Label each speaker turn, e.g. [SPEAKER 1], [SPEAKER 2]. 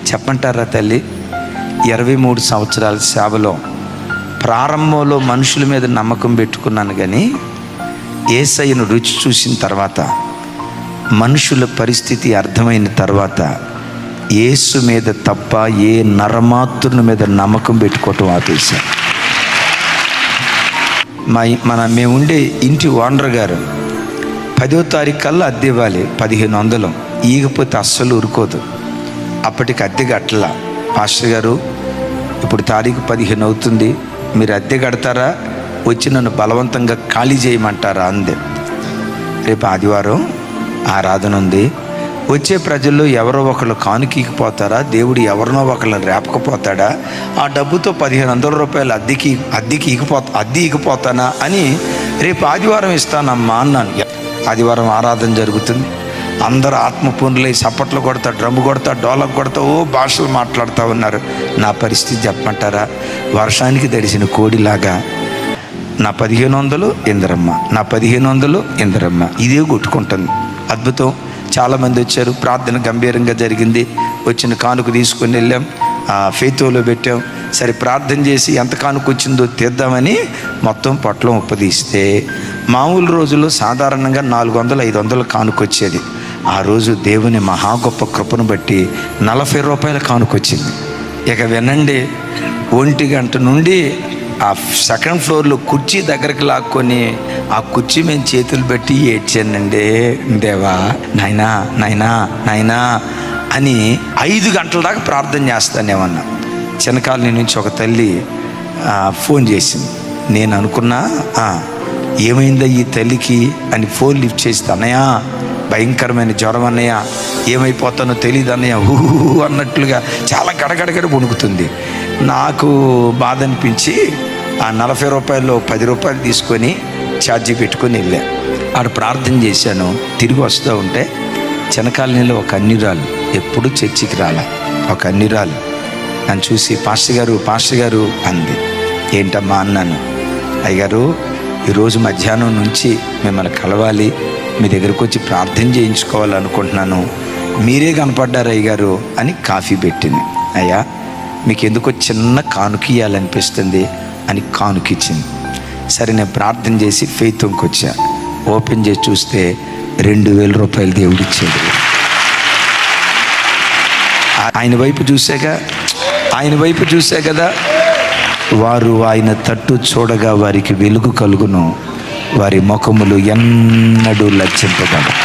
[SPEAKER 1] చెప్పంటారా తల్లి? 23 సంవత్సరాల సేవలో ప్రారంభంలో మనుషుల మీద నమ్మకం పెట్టుకున్నాను, కానీ యేసయ్యను రుచి చూసిన తర్వాత, మనుషుల పరిస్థితి అర్థమైన తర్వాత, యేసు మీద తప్ప ఏ నరమాతృని మీద నమ్మకం పెట్టుకోవటం ఆపేశాను. మేము ఉండే ఇంటి ఓనర్ గారు 10వ తారీఖు కల్లా అద్దె ఇవ్వాలి, 1500. ఈగపోతే అస్సలు ఊరుకోదు. అప్పటికి అద్దె కట్టలా. పాస్టర్ గారు, ఇప్పుడు తారీఖు 15 అవుతుంది, మీరు అద్దె కడతారా, వచ్చి నన్ను బలవంతంగా ఖాళీ చేయమంటారా అంది. రేపు ఆదివారం ఆరాధన ఉంది, వచ్చే ప్రజల్లో ఎవరో ఒకళ్ళు కానుకీకిపోతారా, దేవుడు ఎవరినో ఒకళ్ళని రేపకపోతాడా, ఆ డబ్బుతో 1500 రూపాయలు అద్దె ఇగిపోతానా అని రేపు ఆదివారం ఇస్తానమ్మా అన్నాను. ఆదివారం ఆరాధన జరుగుతుంది. అందరూ ఆత్మపూర్ణులై చప్పట్లు కొడతా, డ్రమ్ము కొడతా, డోలకు కొడతా, భాషలు మాట్లాడుతూ ఉన్నారు. నా పరిస్థితి చెప్పమంటారా? వర్షానికి తడిసిన కోడిలాగా నా 1500 ఇందరమ్మ, నా 1500 ఇందరమ్మ, ఇదే కొట్టుకుంటుంది. అద్భుతం. చాలామంది వచ్చారు, ప్రార్థన గంభీరంగా జరిగింది. వచ్చిన కానుక తీసుకొని వెళ్ళాం, ఫెయితోలో పెట్టాం. సరే ప్రార్థన చేసి ఎంత కానుక వచ్చిందో తీద్దామని మొత్తం పొట్లం ఉప్పదీస్తే, మామూలు రోజుల్లో సాధారణంగా 400-500 కానుక వచ్చేది. ఆ రోజు దేవుని మహా గొప్ప కృపను బట్టి 40 రూపాయల కానుక వచ్చింది. ఇక వినండి, 1 గంట నుండి ఆ సెకండ్ ఫ్లోర్లో కుర్చీ దగ్గరికి లాక్కొని ఆ కుర్చీ మేము చేతులు పెట్టి ఏడ్చానండి. దేవా, నాయనా నాయనా నాయనా అని 5 గంటల దాకా ప్రార్థన చేస్తానేమన్నా. చిన్నకాలనీ నుంచి ఒక తల్లి ఫోన్ చేసింది. నేను అనుకున్నా, ఏమైందా ఈ తల్లికి అని ఫోన్ లిఫ్ట్ చేస్తే, అన్నయ్య భయంకరమైన జ్వరం అన్నయ్య, ఏమైపోతానో తెలియదు అన్నయ్య, అన్నట్లుగా చాలా గడగడగడ వణుకుతుంది. నాకు బాధ అనిపించి ఆ 40 రూపాయలు 10 రూపాయలు తీసుకొని ఛార్జీ పెట్టుకొని వెళ్ళా. ఆడ ప్రార్థన చేశాను. తిరిగి వస్తూ ఉంటే చిన్నకాలనీలో ఒక అన్యురాలు, ఎప్పుడు చర్చికి రాలే, ఒక అన్యురాలు నన్ను చూసి పాస్టర్ గారు అంది. ఏంటమ్మా అన్నాను. అయ్యగారు, ఈరోజు మధ్యాహ్నం నుంచి మిమ్మల్ని కలవాలి, మీ దగ్గరకు వచ్చి ప్రార్థన చేయించుకోవాలనుకుంటున్నాను, మీరే కనపడ్డారు అయ్యగారు అని కాఫీ పెట్టింది. అయ్యా, మీకు ఎందుకో చిన్న కానుక ఇవ్వాలనిపిస్తుంది అని కానుకిచ్చింది. సరే నేను ప్రార్థన చేసి ఫెయిత్కి వచ్చా. ఓపెన్ చేసి చూస్తే 2000 రూపాయలు దేవుడిచ్చాడు. ఆయన వైపు చూసే కదా, వారు ఆయన తట్టు చూడగా వారికి వెలుగు కలుగును, వారి ముఖములు ఎన్నడూ లజ్జింపబడవు.